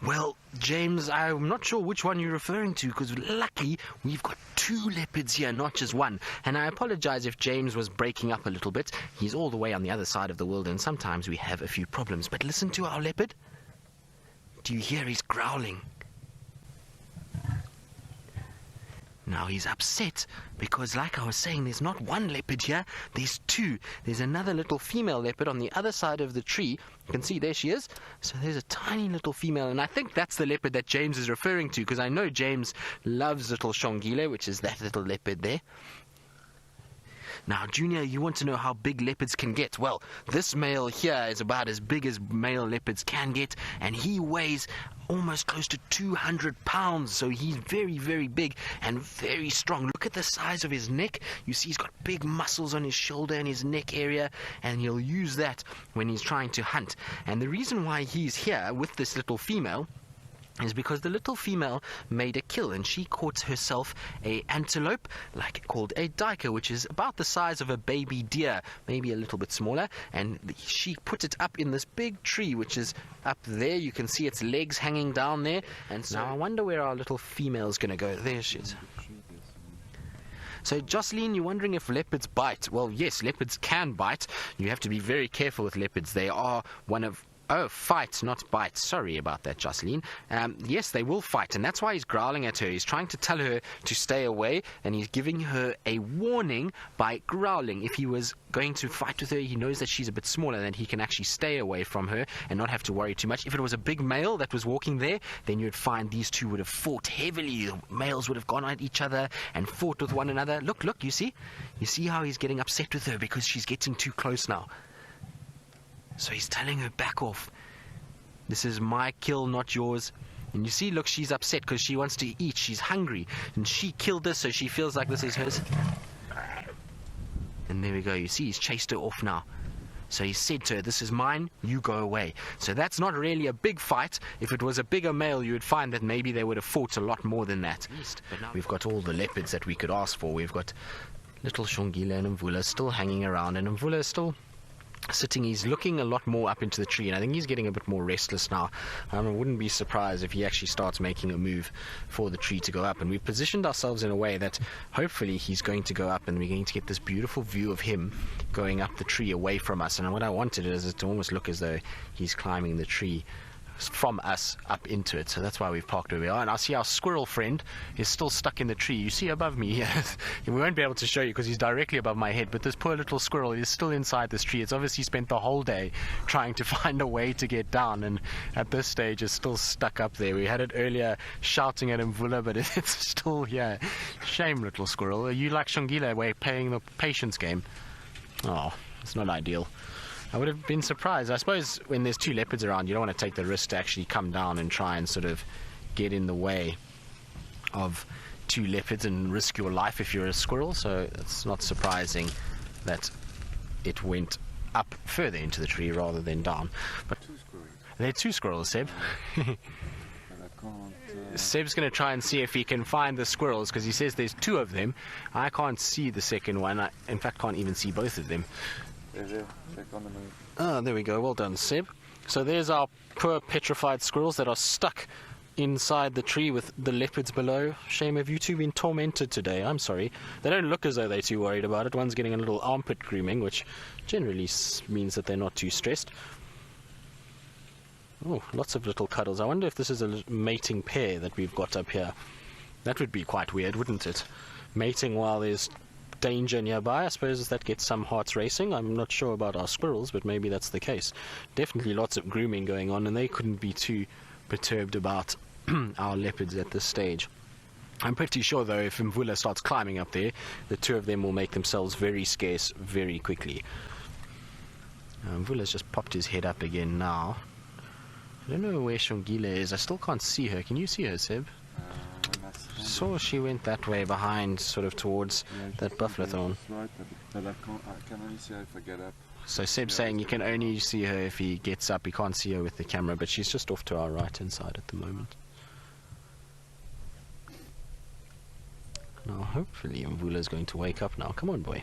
Well, James, I'm not sure which one you're referring to, because lucky we've got 2 leopards here, not just one. And I apologize if James was breaking up a little bit. He's all the way on the other side of the world, and sometimes we have a few problems. But listen to our leopard. Do you hear he's growling? Now he's upset because, like I was saying, there's not one leopard here, there's 2. There's another little female leopard on the other side of the tree. You can see there she is. So there's a tiny little female, and I think that's the leopard that James is referring to, because I know James loves little Xongile, which is that little leopard there. Now, Junior, you want to know how big leopards can get? Well, this male here is about as big as male leopards can get, and he weighs almost close to 200 pounds, so he's very, very big and very strong. Look at the size of his neck. You see he's got big muscles on his shoulder and his neck area, and he'll use that when he's trying to hunt. And the reason why he's here with this little female is because the little female made a kill, and she caught herself a antelope, called a duiker, which is about the size of a baby deer, maybe a little bit smaller, and she put it up in this big tree, which is up there. You can see its legs hanging down there, and so now I wonder where our little female's going to go. There she is. So, Jocelyn, you're wondering if leopards bite. Well, yes, leopards can bite. You have to be very careful with leopards. They are one of... Oh, fight, not bite. Sorry about that, Jocelyn. Yes, they will fight, and that's why he's growling at her. He's trying to tell her to stay away, and he's giving her a warning by growling. If he was going to fight with her, he knows that she's a bit smaller, and that he can actually stay away from her and not have to worry too much. If it was a big male that was walking there, then you'd find these two would have fought heavily. The males would have gone at each other and fought with one another. Look, you see? You see how he's getting upset with her because she's getting too close now. So he's telling her, back off. This is my kill, not yours. And you see, look, she's upset because she wants to eat. She's hungry. And she killed this, so she feels like this is hers. And there we go. You see, he's chased her off now. So he said to her, this is mine, you go away. So that's not really a big fight. If it was a bigger male, you would find that maybe they would have fought a lot more than that. But we've got all the leopards that we could ask for. We've got little Xongile and Mvula still hanging around. And Mvula is still sitting. He's looking a lot more up into the tree, and I think he's getting a bit more restless now. I wouldn't be surprised if he actually starts making a move for the tree to go up, and we've positioned ourselves in a way that hopefully he's going to go up and we're going to get this beautiful view of him going up the tree away from us. And what I wanted is it to almost look as though he's climbing the tree from us up into it. So that's why we've parked where we are. And I see our squirrel friend is still stuck in the tree. You see above me here. We won't be able to show you because he's directly above my head, but this poor little squirrel is still inside this tree. It's obviously spent the whole day trying to find a way to get down, and at this stage is still stuck up there. We had it earlier shouting at Mvula, but it's still here. Shame, little squirrel. Are you like Xongile, way playing the patience game? Oh, it's not ideal. I would have been surprised. I suppose when there's 2 leopards around, you don't want to take the risk to actually come down and try and sort of get in the way of 2 leopards and risk your life if you're a squirrel. So it's not surprising that it went up further into the tree rather than down. But there are 2 squirrels, Seb. Seb's going to try and see if he can find the squirrels, because he says there's 2 of them. I can't see the second one. I, in fact, can't even see both of them. Oh, there we go. Well done, Seb. So there's our poor petrified squirrels that are stuck inside the tree with the leopards below. Shame, have you two been tormented today? I'm sorry. They don't look as though they're too worried about it. One's getting a little armpit grooming, which generally means that they're not too stressed. Oh, lots of little cuddles. I wonder if this is a mating pair that we've got up here. That would be quite weird, wouldn't it? Mating while there's danger nearby. I suppose that gets some hearts racing. I'm not sure about our squirrels, but maybe that's the case. Definitely lots of grooming going on, and they couldn't be too perturbed about our leopards at this stage. I'm pretty sure, though, if Mvula starts climbing up there, the 2 of them will make themselves very scarce very quickly. Mvula's just popped his head up again now. I don't know where Xongile is. I still can't see her. Can you see her, Seb? Saw she went that way behind, sort of towards that buffalo thorn. But I can only see her if I get up. So Seb's saying you can only see her if he gets up. You can't see her with the camera, but she's just off to our right hand side at the moment. Now hopefully Mvula's going to wake up now. Come on, boy.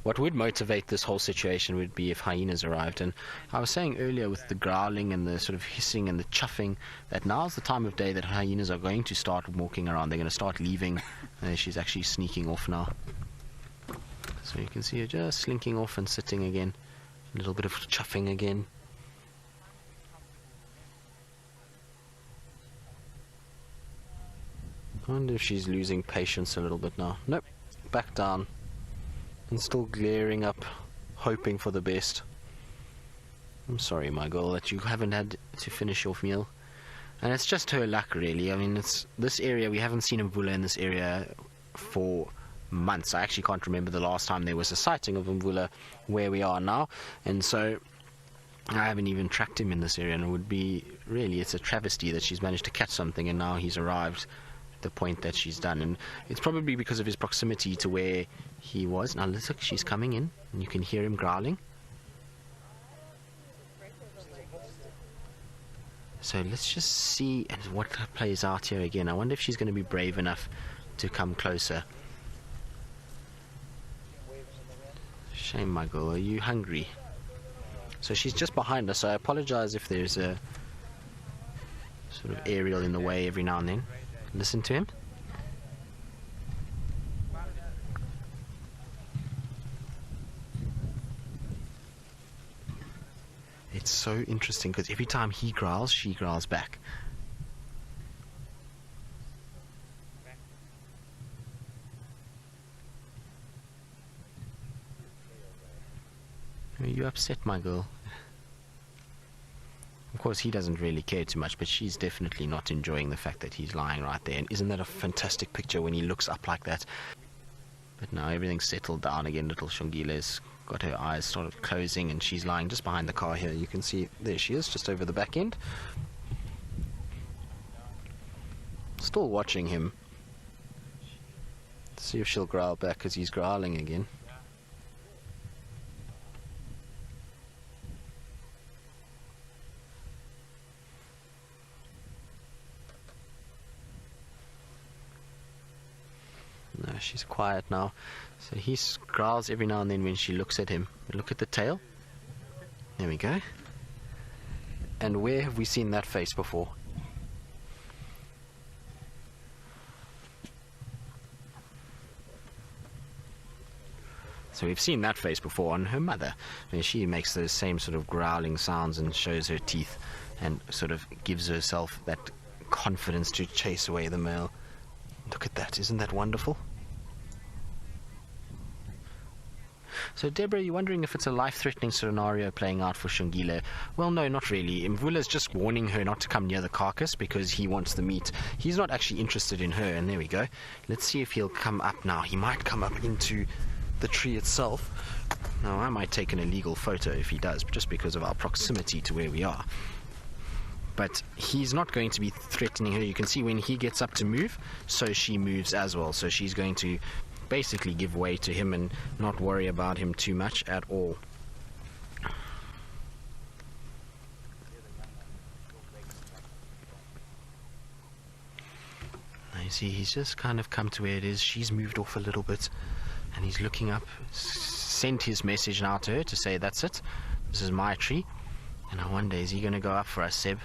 What would motivate this whole situation would be if hyenas arrived. And I was saying earlier with the growling and the sort of hissing and the chuffing that now's the time of day that hyenas are going to start walking around. They're going to start leaving. She's actually sneaking off now. So you can see her just slinking off and sitting again. A little bit of chuffing again. I wonder if she's losing patience a little bit now. Nope, back down. And still glaring up, hoping for the best. I'm sorry, my girl, that you haven't had to finish your meal. And it's just her luck, really. I mean, it's this area, we haven't seen Mvula in this area for months. I actually can't remember the last time there was a sighting of Mvula where we are now. And so I haven't even tracked him in this area, and it would be, really, it's a travesty that she's managed to catch something and now he's arrived at the point that she's done. And it's probably because of his proximity to where he was. Now look, she's coming in and you can hear him growling. So let's just see what plays out here again. I wonder if she's going to be brave enough to come closer. Shame, my girl. Are you hungry? So she's just behind us. So I apologize if there's a sort of aerial in the way every now and then. Listen to him. It's so interesting because every time he growls, she growls back. Are you upset, my girl? Of course, he doesn't really care too much, but she's definitely not enjoying the fact that he's lying right there. And isn't that a fantastic picture when he looks up like that? But now everything's settled down again. Little Xongile's got her eyes started closing, and she's lying just behind the car here. You can see, there she is, just over the back end. Still watching him. See if she'll growl back, because he's growling again. No, she's quiet now. So he growls every now and then when she looks at him. Look at the tail. There we go. And where have we seen that face before? So we've seen that face before on her mother. I mean, she makes those same sort of growling sounds and shows her teeth and sort of gives herself that confidence to chase away the male. Look at that, isn't that wonderful? So Deborah, you're wondering if it's a life-threatening scenario playing out for Xongile. Well, no, not really. Mvula's just warning her not to come near the carcass because he wants the meat. He's not actually interested in her, and there we go. Let's see if he'll come up now. He might come up into the tree itself. Now, I might take an illegal photo if he does, just because of our proximity to where we are. But he's not going to be threatening her. You can see when he gets up to move, so she moves as well. So she's going to basically give way to him and not worry about him too much at all. Now you see, he's just kind of come to where it is. She's moved off a little bit, and he's looking up, sent his message now to her to say, that's it, this is my tree. And I wonder, is he going to go up for us, Seb?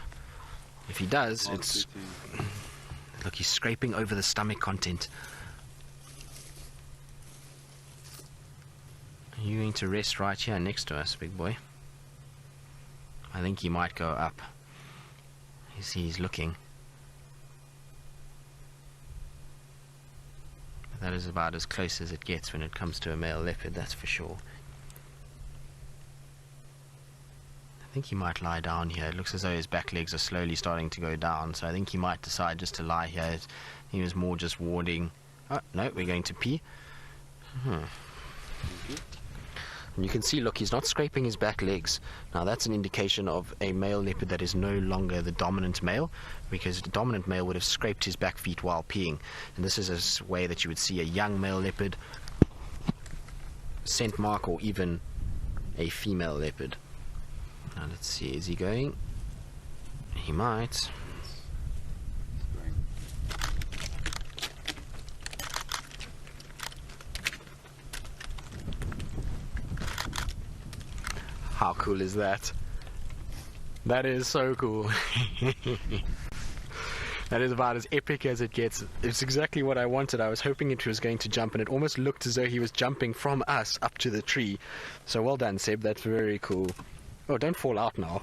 If he does, it's... Look, he's scraping over the stomach content. Are you going to rest right here next to us, big boy? I think he might go up. You see, he's looking. But that is about as close as it gets when it comes to a male leopard, that's for sure. I think he might lie down here. It looks as though his back legs are slowly starting to go down, so I think he might decide just to lie here. He was more just warding. Oh, no, we're going to pee. And you can see, look, he's not scraping his back legs. Now that's an indication of a male leopard that is no longer the dominant male, because the dominant male would have scraped his back feet while peeing. And this is a way that you would see a young male leopard, scent mark, or even a female leopard. Now let's see, is he going? He might. How cool is that? That is so cool. That is about as epic as it gets. It's exactly what I wanted. I was hoping it was going to jump, and it almost looked as though he was jumping from us up to the tree. So well done, Seb. That's very cool. Oh, don't fall out now.